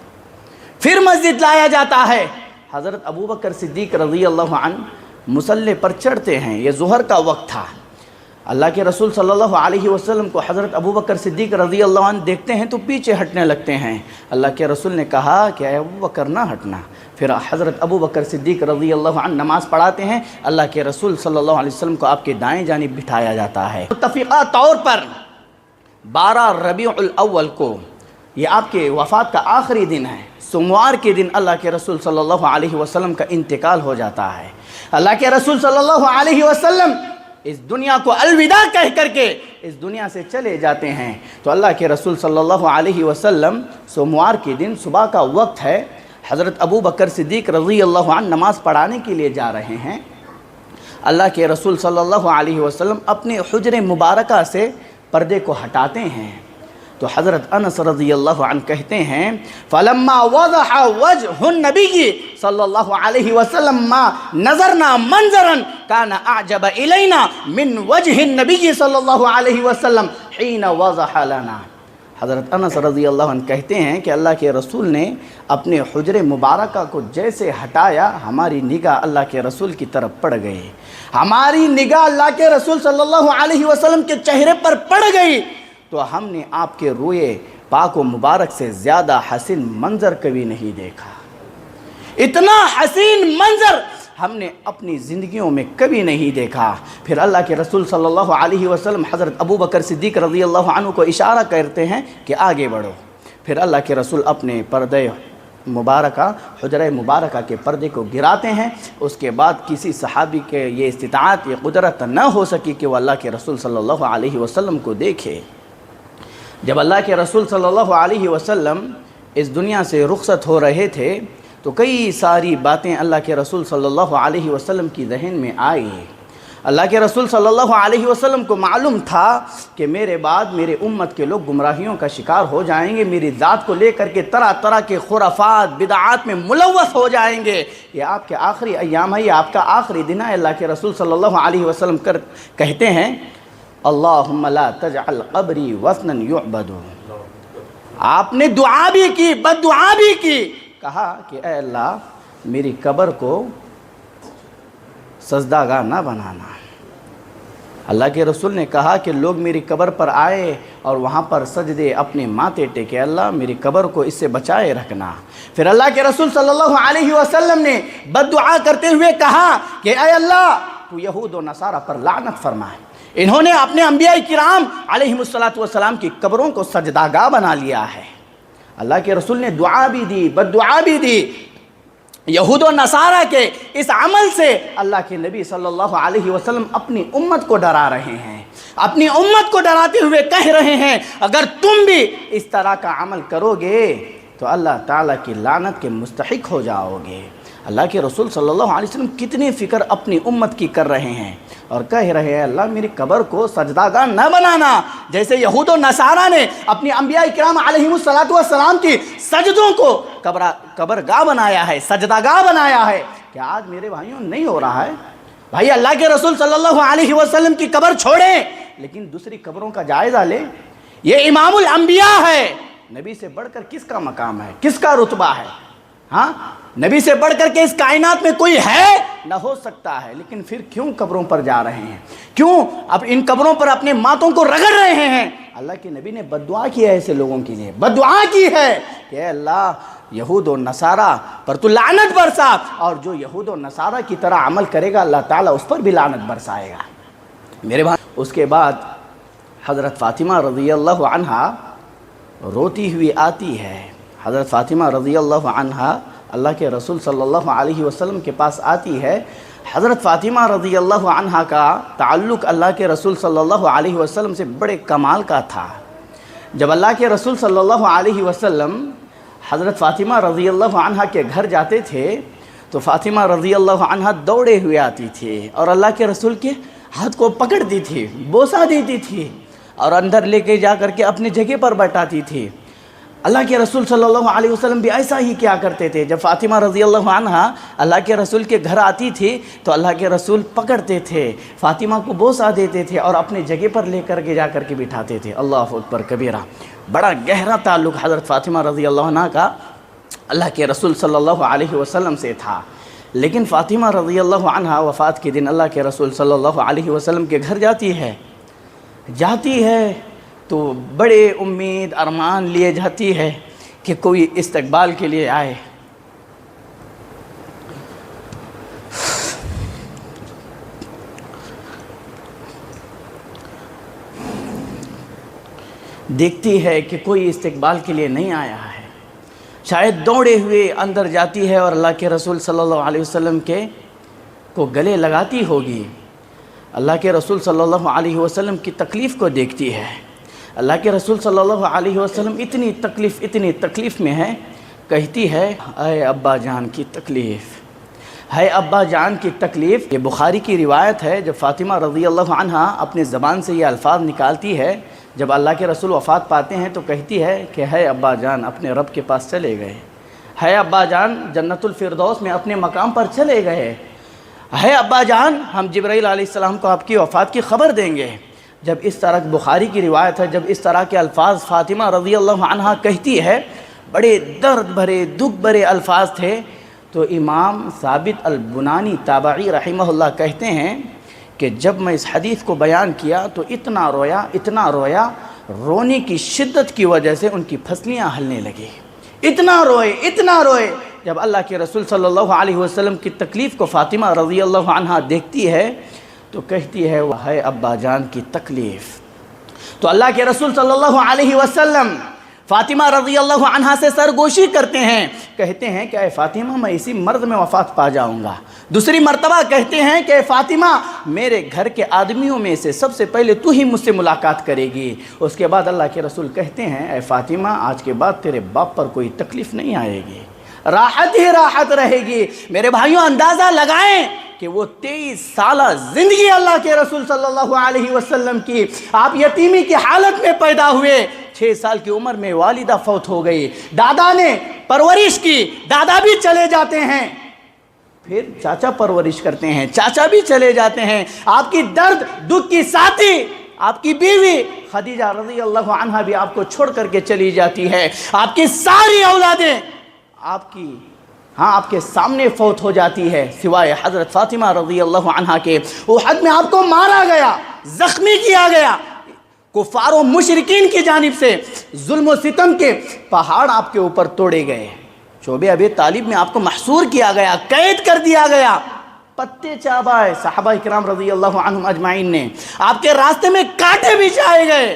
پھر مسجد لایا جاتا ہے۔ حضرت ابوبکر صدیق رضی اللہ عنہ مصلی پر چڑھتے ہیں، یہ ظہر کا وقت تھا۔ اللہ کے رسول صلی اللہ علیہ وسلم کو حضرت ابوبکر صدیق رضی اللہ عنہ دیکھتے ہیں تو پیچھے ہٹنے لگتے ہیں۔ اللہ کے رسول نے کہا کہ اے ابوبکر نہ ہٹنا۔ پھر حضرت ابوبکر صدیق رضی اللہ عنہ نماز پڑھاتے ہیں۔ اللہ کے رسول صلی اللہ علیہ وسلم کو آپ کے دائیں جانب بٹھایا جاتا ہے۔ متفقہ طور پر 12 ربیع الاول کو یہ آپ کے وفات کا آخری دن ہے، سوموار کے دن اللہ کے رسول صلی اللہ علیہ وسلم کا انتقال ہو جاتا ہے۔ اللہ کے رسول صلی اللہ علیہ وسلم اس دنیا کو الوداع کہہ کر کے اس دنیا سے چلے جاتے ہیں۔ تو اللہ کے رسول صلی اللہ علیہ وسلم سوموار کے دن صبح کا وقت ہے، حضرت ابوبکر صدیق رضی اللہ عنہ نماز پڑھانے کے لیے جا رہے ہیں۔ اللہ کے رسول صلی اللہ علیہ وسلم اپنے حجر مبارکہ سے پردے کو ہٹاتے ہیں، تو حضرت انس رضی اللہ عنہ کہتے ہیں فَلَمَّا وَضَحَ وَجْهُ النَّبِيِّ صلی اللہ علیہ وسلم مَا نَظَرْنَا مَنظَرًا كَانَ أَعْجَبَ إِلَيْنَا مِنْ وَجْهِ النَّبِيِّ صلی اللہ علیہ وسلم حِينَ وَضَحَ لَنَا۔ حضرت انس رضی اللہ عنہ کہتے ہیں کہ اللہ کے رسول نے اپنے حجر مبارکہ کو جیسے ہٹایا، ہماری نگاہ اللہ کے رسول کی طرف پڑ گئی، ہماری نگاہ اللہ کے رسول صلی اللہ علیہ وسلم کے چہرے پر پڑ گئی، تو ہم نے آپ کے روئے پاک و مبارک سے زیادہ حسین منظر کبھی نہیں دیکھا۔ اتنا حسین منظر ہم نے اپنی زندگیوں میں کبھی نہیں دیکھا۔ پھر اللہ کے رسول صلی اللہ علیہ وسلم حضرت ابوبکر صدیق رضی اللہ عنہ کو اشارہ کرتے ہیں کہ آگے بڑھو۔ پھر اللہ کے رسول اپنے پردے مبارکہ حجرہ مبارکہ کے پردے کو گراتے ہیں۔ اس کے بعد کسی صحابی کے یہ استطاعت یہ قدرت نہ ہو سکی کہ وہ اللہ کے رسول صلی اللہ علیہ وسلم کو دیکھے۔ جب اللہ کے رسول صلی اللہ علیہ وسلم اس دنیا سے رخصت ہو رہے تھے تو کئی ساری باتیں اللہ کے رسول صلی اللہ علیہ وسلم کی ذہن میں آئی۔ اللہ کے رسول صلی اللہ علیہ وسلم کو معلوم تھا کہ میرے بعد میرے امت کے لوگ گمراہیوں کا شکار ہو جائیں گے، میری ذات کو لے کر کے طرح طرح کے خرافات بدعات میں ملوث ہو جائیں گے۔ یہ آپ کے آخری ایام ہے، یہ آپ کا آخری دن ہے۔ اللہ کے رسول صلی اللہ علیہ وسلم کہتے ہیں اللہم لا تجعل قبری وثنا یعبد۔ آپ نے دعا بھی کی، بد دعا بھی کی، کہا کہ اے اللہ میری قبر کو سجدہ گاہ نہ بنانا۔ اللہ کے رسول نے کہا کہ لوگ میری قبر پر آئے اور وہاں پر سجدے اپنے ماتھے ٹیکے، اللہ میری قبر کو اس سے بچائے رکھنا۔ پھر اللہ کے رسول صلی اللہ علیہ وسلم نے بد دعا کرتے ہوئے کہا کہ اے اللہ تو یہود و نصارہ پر لعنت فرمائے، انہوں نے اپنے انبیاء کرام علیہم السلام کی قبروں کو سجدہ گاہ بنا لیا ہے۔ اللہ کے رسول نے دعا بھی دی، بد دعا بھی دی۔ یہود و نصارہ کے اس عمل سے اللہ کے نبی صلی اللہ علیہ وسلم اپنی امت کو ڈرا رہے ہیں، اپنی امت کو ڈراتے ہوئے کہہ رہے ہیں اگر تم بھی اس طرح کا عمل کرو گے تو اللہ تعالیٰ کی لعنت کے مستحق ہو جاؤ گے۔ اللہ کے رسول صلی اللہ علیہ وسلم کتنی فکر اپنی امت کی کر رہے ہیں اور کہہ رہے ہیں اللہ میری قبر کو سجدہ گاہ نہ بنانا، جیسے یہود و نصارہ نے اپنی انبیاء کرام علیہم السلام کی سجدوں کو قبر گاہ بنایا ہے، سجدہ گاہ بنایا ہے۔ کیا آج میرے بھائیوں نہیں ہو رہا ہے؟ بھائی اللہ کے رسول صلی اللہ علیہ وسلم کی قبر چھوڑیں لیکن دوسری قبروں کا جائزہ لیں۔ یہ امام الانبیاء ہے، نبی سے بڑھ کر کس کا مقام ہے، کس کا رتبہ ہے؟ ہاں نبی سے بڑھ کر کے اس کائنات میں کوئی ہے نہ ہو سکتا ہے، لیکن پھر کیوں قبروں پر جا رہے ہیں، کیوں اب ان قبروں پر اپنے ماتوں کو رگڑ رہے ہیں؟ اللہ کے نبی نے بد دعا کی ہے ایسے لوگوں کے لیے، بد دعا کی ہے کہ اے اللہ یہود و نصارہ پر تو لعنت برسا، اور جو یہود و نصارہ کی طرح عمل کرے گا اللہ تعالیٰ اس پر بھی لعنت برسائے گا۔ میرے بھائی اس کے بعد حضرت فاطمہ رضی اللہ عنہا روتی ہوئی آتی ہے۔ حضرت فاطمہ رضی اللہ عنہا اللہ کے رسول صلی اللہ علیہ وسلم کے پاس آتی ہے۔ حضرت فاطمہ رضی اللہ عنہا کا تعلق اللہ کے رسول صلی اللہ علیہ وسلم سے بڑے کمال کا تھا۔ جب اللہ کے رسول صلی اللہ علیہ وسلم حضرت فاطمہ رضی اللہ عنہا کے گھر جاتے تھے تو فاطمہ رضی اللہ عنہا دوڑے ہوئے آتی تھی اور اللہ کے رسول کے ہاتھ کو پکڑتی تھی، بوسہ دیتی تھی اور اندر لے کے جا کر کے اپنی جگہ پر بٹھاتی تھی۔ اللہ کے رسول صلی اللہ علیہ وسلم بھی ایسا ہی کیا کرتے تھے۔ جب فاطمہ رضی اللہ عنہا اللہ کے رسول کے گھر آتی تھی تو اللہ کے رسول پکڑتے تھے، فاطمہ کو بوسہ دیتے تھے اور اپنے جگہ پر لے کر کے جا کر کے بٹھاتے تھے۔ اللہ اکبر کبیرہ، بڑا گہرا تعلق حضرت فاطمہ رضی اللہ عنہ کا اللہ کے رسول صلی اللہ علیہ وسلم سے تھا۔ لیکن فاطمہ رضی اللہ عنہ وفات کے دن اللہ کے رسول صلی اللہ علیہ وسلم کے گھر جاتی ہے تو بڑے امید ارمان لیے جاتی ہے کہ کوئی استقبال کے لیے آئے۔ دیکھتی ہے کہ کوئی استقبال کے لیے نہیں آیا ہے، شاید دوڑے ہوئے اندر جاتی ہے اور اللہ کے رسول صلی اللہ علیہ وسلم کو گلے لگاتی ہوگی۔ اللہ کے رسول صلی اللہ علیہ وسلم کی تکلیف کو دیکھتی ہے۔ اللہ کے رسول صلی اللہ علیہ وسلم اتنی تکلیف میں ہے، کہتی ہے اے ابا جان کی تکلیف، ہے ابا جان کی تکلیف۔ یہ بخاری کی روایت ہے، جب فاطمہ رضی اللہ عنہا اپنے زبان سے یہ الفاظ نکالتی ہے، جب اللہ کے رسول وفات پاتے ہیں تو کہتی ہے کہ ہے ابا جان اپنے رب کے پاس چلے گئے، ہے ابا جان جنت الفردوس میں اپنے مقام پر چلے گئے، ہے ابا جان ہم جبرائیل علیہ السلام کو آپ کی وفات کی خبر دیں گے۔ جب اس طرح بخاری کی روایت ہے، جب اس طرح کے الفاظ فاطمہ رضی اللہ عنہا کہتی ہے، بڑے درد بھرے دکھ بھرے الفاظ تھے، تو امام ثابت البنانی تابعی رحمہ اللہ کہتے ہیں کہ جب میں اس حدیث کو بیان کیا تو اتنا رویا، رونے کی شدت کی وجہ سے ان کی پھسلیاں ہلنے لگی، اتنا روئے۔ جب اللہ کے رسول صلی اللہ علیہ وسلم کی تکلیف کو فاطمہ رضی اللہ عنہا دیکھتی ہے تو کہتی ہے وہ ہے ابا جان کی تکلیف۔ تو اللہ کے رسول صلی اللہ علیہ وسلم فاطمہ رضی اللہ عنہا سے سرگوشی کرتے ہیں، کہتے ہیں کہ اے فاطمہ میں اسی مرض میں وفات پا جاؤں گا۔ دوسری مرتبہ کہتے ہیں کہ اے فاطمہ میرے گھر کے آدمیوں میں سے سب سے پہلے تو ہی مجھ سے ملاقات کرے گی۔ اس کے بعد اللہ کے رسول کہتے ہیں اے فاطمہ آج کے بعد تیرے باپ پر کوئی تکلیف نہیں آئے گی، راحت ہی راحت رہے گی۔ میرے بھائیوں اندازہ لگائیں کہ وہ 23 سالہ زندگی اللہ کے رسول صلی اللہ علیہ وسلم کی، آپ یتیمی کی حالت میں پیدا ہوئے، 6 سال کی عمر میں والدہ فوت ہو گئی، دادا نے پرورش کی، دادا بھی چلے جاتے ہیں، پھر چاچا پرورش کرتے ہیں، چاچا بھی چلے جاتے ہیں، آپ کی درد دکھ کی ساتھی آپ کی بیوی خدیجہ رضی اللہ عنہا بھی آپ کو چھوڑ کر کے چلی جاتی ہے، آپ کی ساری اولادیں آپ کے سامنے فوت ہو جاتی ہے، سوائے حضرت فاطمہ رضی اللہ عنہا کے۔ احد میں آپ کو مارا گیا، زخمی کیا گیا، کفار و مشرکین کی جانب سے ظلم و ستم کے پہاڑ آپ کے اوپر توڑے گئے، شعبہ ابی طالب میں آپ کو محصور کیا گیا، قید کر دیا گیا، پتے چابائے صحابہ کرام رضی اللہ عنہم اجمعین نے، آپ کے راستے میں کانٹے بچھائے گئے،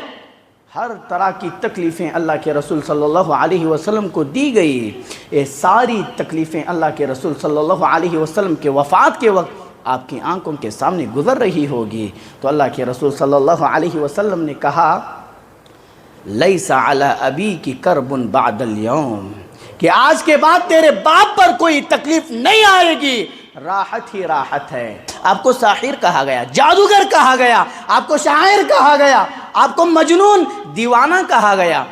ہر طرح کی تکلیفیں اللہ کے رسول صلی اللہ علیہ وسلم کو دی گئی۔ یہ ساری تکلیفیں اللہ کے رسول صلی اللہ علیہ وسلم کے وفات کے وقت آپ کی آنکھوں کے سامنے گزر رہی ہوگی، تو اللہ کے رسول صلی اللہ علیہ وسلم نے کہا لیس علی ابیک کرب بعد اليوم، کہ آج کے بعد تیرے باپ پر کوئی تکلیف نہیں آئے گی، راحت ہی راحت ہے۔ آپ کو ساحر کہا گیا، جادوگر کہا گیا، آپ کو شاعر کہا گیا، آپ کو مجنون دیوانہ کہا گیا،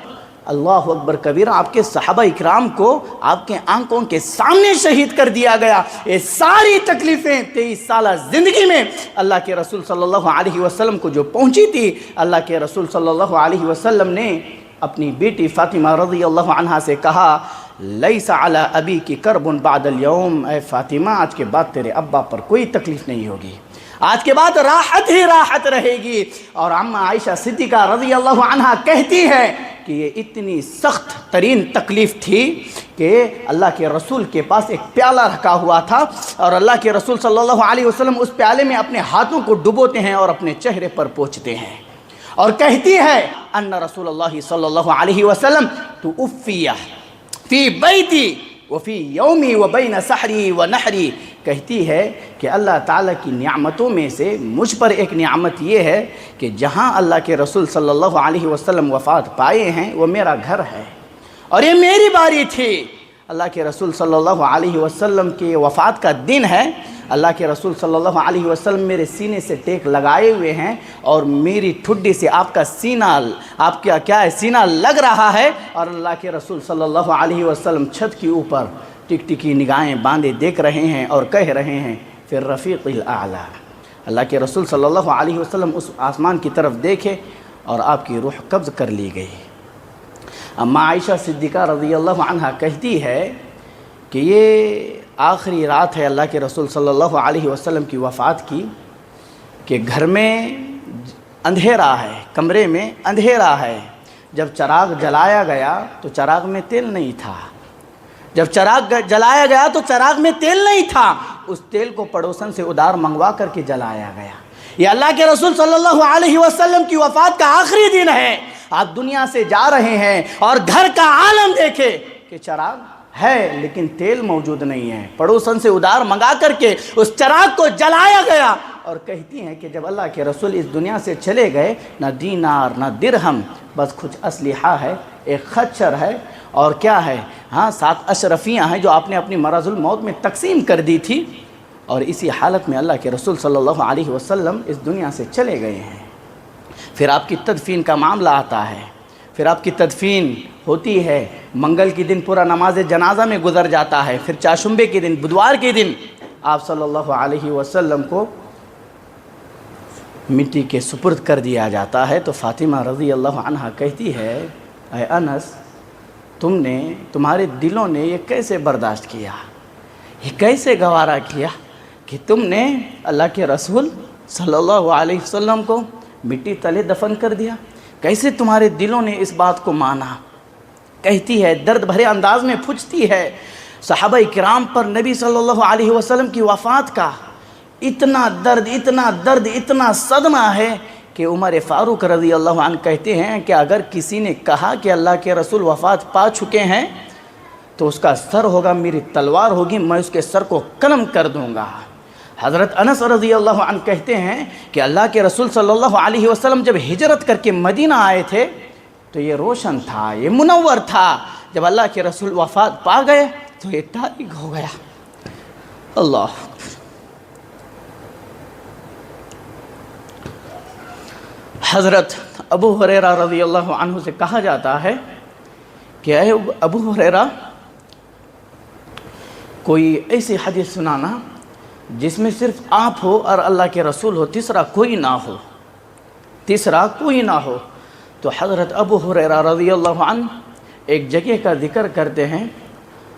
اللہ اکبر کبیرہ، آپ کے صحابہ اکرام کو آپ کے آنکھوں کے سامنے شہید کر دیا گیا۔ یہ ساری تکلیفیں 23 سالہ زندگی میں اللہ کے رسول صلی اللہ علیہ وسلم کو جو پہنچی تھی، اللہ کے رسول صلی اللہ علیہ وسلم نے اپنی بیٹی فاطمہ رضی اللہ عنہا سے کہا لیس علی ابیک کرب بعد اليوم، اے فاطمہ آج کے بعد تیرے ابا پر کوئی تکلیف نہیں ہوگی، آج کے بعد راحت ہی راحت رہے گی۔ اور عمہ عائشہ صدیقہ رضی اللہ عنہا کہتی ہے کہ یہ اتنی سخت ترین تکلیف تھی کہ اللہ کے رسول کے پاس ایک پیالہ رکھا ہوا تھا، اور اللہ کے رسول صلی اللہ علیہ وسلم اس پیالے میں اپنے ہاتھوں کو ڈبوتے ہیں اور اپنے چہرے پر پوچھتے ہیں، اور کہتی ہے ان رسول اللہ صلی اللہ علیہ وسلم توفی فی بیتی وفی یومی وبین سحری ونحری، کہتی ہے کہ اللہ تعالیٰ کی نعمتوں میں سے مجھ پر ایک نعمت یہ ہے کہ جہاں اللہ کے رسول صلی اللہ علیہ وسلم وفات پائے ہیں وہ میرا گھر ہے، اور یہ میری باری تھی۔ اللہ کے رسول صلی اللہ علیہ وسلم کے وفات کا دن ہے، اللہ کے رسول صلی اللہ علیہ وسلم میرے سینے سے ٹیک لگائے ہوئے ہیں، اور میری ٹھڈی سے آپ کا سینہ، آپ کا کیا ہے، سینہ لگ رہا ہے، اور اللہ کے رسول صلی اللہ علیہ وسلم چھت کے اوپر ٹک ٹکی نگاہیں باندھے دیکھ رہے ہیں اور کہہ رہے ہیں فی الرفیق الاعلی۔ اللہ کے رسول صلی اللہ علیہ وسلم اس آسمان کی طرف دیکھے اور آپ کی روح قبض کر لی گئی۔ اماں عائشہ صدیقہ رضی اللہ عنہا کہتی ہے کہ یہ آخری رات ہے اللہ کے رسول صلی اللہ علیہ وسلم کی وفات کی، کہ گھر میں اندھیرا ہے، کمرے میں اندھیرا ہے، جب چراغ جلایا گیا تو چراغ میں تیل نہیں تھا، جب چراغ جلایا گیا تو چراغ میں تیل نہیں تھا، اس تیل کو پڑوسن سے ادھار منگوا کر کے جلایا گیا۔ یہ اللہ کے رسول صلی اللہ علیہ وسلم کی وفات کا آخری دن ہے، آپ دنیا سے جا رہے ہیں اور گھر کا عالم دیکھے کہ چراغ ہے لیکن تیل موجود نہیں ہے، پڑوسن سے ادھار منگا کر کے اس چراغ کو جلایا گیا، اور کہتی ہیں کہ جب اللہ کے رسول اس دنیا سے چلے گئے نہ دینار نہ درہم، بس کچھ اسلحہ ہے، ایک خچر ہے، اور کیا ہے، 7 اشرفیاں ہیں جو آپ نے اپنی مرض الموت میں تقسیم کر دی تھی، اور اسی حالت میں اللہ کے رسول صلی اللہ علیہ وسلم اس دنیا سے چلے گئے ہیں۔ پھر آپ کی تدفین کا معاملہ آتا ہے، پھر آپ کی تدفین ہوتی ہے، منگل کی دن پورا نماز جنازہ میں گزر جاتا ہے، پھر چاشمبے کے دن، بدوار کے دن آپ صلی اللہ علیہ وسلم کو مٹی کے سپرد کر دیا جاتا ہے۔ تو فاطمہ رضی اللہ عنہا کہتی ہے اے انس، تمہارے دلوں نے یہ کیسے برداشت کیا، یہ کیسے گوارا کیا کہ تم نے اللہ کے رسول صلی اللہ علیہ وسلم کو مٹی تلے دفن کر دیا، کیسے تمہارے دلوں نے اس بات کو مانا۔ کہتی ہے، درد بھرے انداز میں پوچھتی ہے، صحابہ کرام پر نبی صلی اللہ علیہ وسلم کی وفات کا اتنا درد، اتنا صدمہ ہے کہ عمر فاروق رضی اللہ عنہ کہتے ہیں کہ اگر کسی نے کہا کہ اللہ کے رسول وفات پا چکے ہیں تو اس کا سر ہوگا میری تلوار ہوگی، میں اس کے سر کو قلم کر دوں گا۔ حضرت انس رضی اللہ عنہ کہتے ہیں کہ اللہ کے رسول صلی اللہ علیہ وسلم جب ہجرت کر کے مدینہ آئے تھے تو یہ روشن تھا، یہ منور تھا، جب اللہ کے رسول وفات پا گئے تو یہ تاریک ہو گیا۔ اللہ حضرت ابو ہریرہ رضی اللہ عنہ سے کہا جاتا ہے کہ اے ابو ہریرہ، کوئی ایسی حدیث سنانا جس میں صرف آپ ہو اور اللہ کے رسول ہو، تیسرا کوئی نہ ہو، تیسرا کوئی نہ ہو۔ تو حضرت ابو ہریرہ رضی اللہ عنہ ایک جگہ کا ذکر کرتے ہیں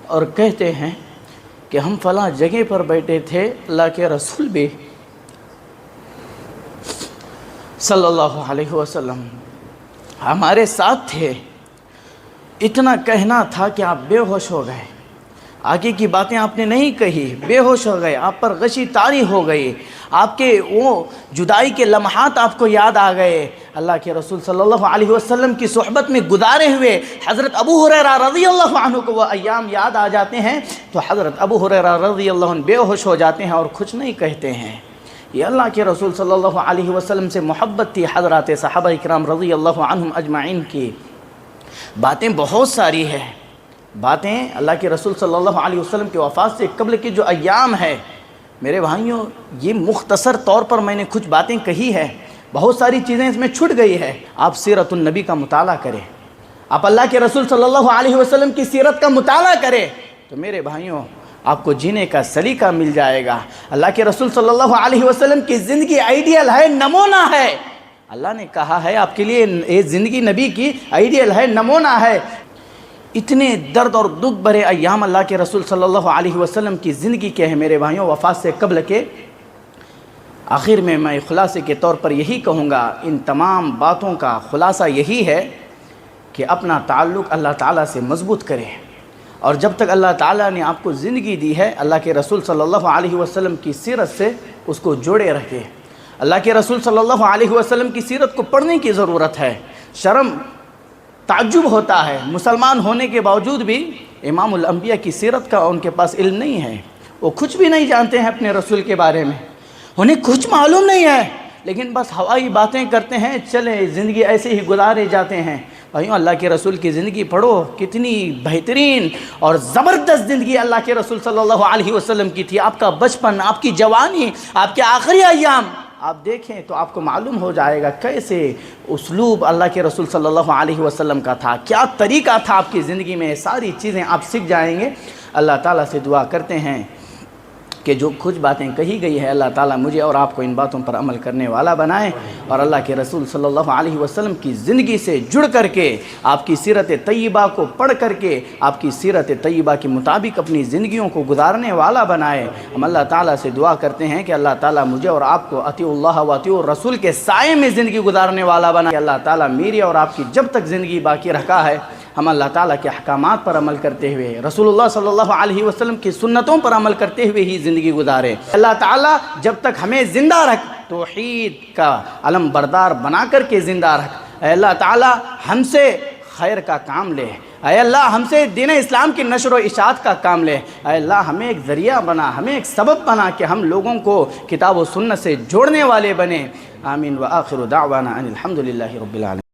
اور کہتے ہیں کہ ہم فلاں جگہ پر بیٹھے تھے، اللہ کے رسول بھی صلی اللہ علیہ وسلم ہمارے ساتھ تھے، اتنا کہنا تھا کہ آپ بے ہوش ہو گئے، آگے کی باتیں آپ نے نہیں کہی، بے ہوش ہو گئے، آپ پر غشی طاری ہو گئی، آپ کے وہ جدائی کے لمحات آپ کو یاد آ گئے، اللہ کے رسول صلی اللہ علیہ وسلم کی صحبت میں گزارے ہوئے حضرت ابو ہریرہ رضی اللہ عنہ کو وہ ایام یاد آ جاتے ہیں، تو حضرت ابو ہریرہ رضی اللہ عنہ بے ہوش ہو جاتے ہیں اور کچھ نہیں کہتے ہیں۔ یہ اللہ کے رسول صلی اللہ علیہ وسلم سے محبت تھی حضرات صحابہ کرام رضی اللہ عنہم اجمعین کی۔ باتیں بہت ساری ہیں، باتیں اللہ کے رسول صلی اللہ علیہ وسلم کی وفات سے قبل کے جو ایام ہے، میرے بھائیوں یہ مختصر طور پر میں نے کچھ باتیں کہی ہے، بہت ساری چیزیں اس میں چھٹ گئی ہے۔ آپ سیرت النبی کا مطالعہ کریں، آپ اللہ کے رسول صلی اللہ علیہ وسلم کی سیرت کا مطالعہ کریں تو میرے بھائیوں آپ کو جینے کا سلیقہ مل جائے گا۔ اللہ کے رسول صلی اللہ علیہ وسلم کی زندگی آئیڈیل ہے، نمونہ ہے۔ اللہ نے کہا ہے آپ کے لیے یہ زندگی نبی کی آئیڈیل ہے، نمونہ ہے۔ اتنے درد اور دکھ بھرے ایام اللہ کے رسول صلی اللہ علیہ وسلم کی زندگی کے ہیں میرے بھائیوں، وفات سے قبل کے۔ آخر میں خلاصے کے طور پر یہی کہوں گا، ان تمام باتوں کا خلاصہ یہی ہے کہ اپنا تعلق اللہ تعالیٰ سے مضبوط کریں، اور جب تک اللہ تعالیٰ نے آپ کو زندگی دی ہے اللہ کے رسول صلی اللہ علیہ وسلم کی سیرت سے اس کو جوڑے رکھیں۔ اللہ کے رسول صلی اللہ علیہ وسلم کی سیرت کو پڑھنے کی ضرورت ہے۔ شرم تعجب ہوتا ہے، مسلمان ہونے کے باوجود بھی امام الانبیاء کی سیرت کا ان کے پاس علم نہیں ہے، وہ کچھ بھی نہیں جانتے ہیں اپنے رسول کے بارے میں، انہیں کچھ معلوم نہیں ہے، لیکن بس ہوائی باتیں کرتے ہیں، چلے زندگی ایسے ہی گزارے جاتے ہیں۔ بھائیوں اللہ کے رسول کی زندگی پڑھو، کتنی بہترین اور زبردست زندگی اللہ کے رسول صلی اللہ علیہ وسلم کی تھی۔ آپ کا بچپن، آپ کی جوانی، آپ کے آخری ایام آپ دیکھیں تو آپ کو معلوم ہو جائے گا کیسے اسلوب اللہ کے رسول صلی اللہ علیہ وسلم کا تھا، کیا طریقہ تھا آپ کی زندگی میں، ساری چیزیں آپ سیکھ جائیں گے۔ اللہ تعالیٰ سے دعا کرتے ہیں کہ جو کچھ باتیں کہی گئی ہے اللہ تعالیٰ مجھے اور آپ کو ان باتوں پر عمل کرنے والا بنائے، اور اللہ کے رسول صلی اللہ علیہ وسلم کی زندگی سے جڑ کر کے، آپ کی سیرت طیبہ کو پڑھ کر کے، آپ کی سیرت طیبہ کے مطابق اپنی زندگیوں کو گزارنے والا بنائے۔ ہم اللہ تعالیٰ سے دعا کرتے ہیں کہ اللہ تعالیٰ مجھے اور آپ کو اطیع اللہ و اطیع الرسول کے سائے میں زندگی گزارنے والا بنائے۔ اللہ تعالیٰ میری اور آپ کی جب تک زندگی باقی رکھا ہے ہم اللہ تعالیٰ کے احکامات پر عمل کرتے ہوئے، رسول اللہ صلی اللہ علیہ وسلم کی سنتوں پر عمل کرتے ہوئے ہی زندگی گزارے۔ اللہ تعالیٰ جب تک ہمیں زندہ رکھ، توحید کا علم بردار بنا کر کے زندہ رکھ۔ اے اللہ تعالیٰ ہم سے خیر کا کام لے، اے اللہ ہم سے دین اسلام کی نشر و اشاعت کا کام لے، اے اللہ ہمیں ایک ذریعہ بنا، ہمیں ایک سبب بنا کہ ہم لوگوں کو کتاب و سنت سے جوڑنے والے بنے۔ آمین۔ وآخر دعوانا ان الحمد للہ رب العالمین۔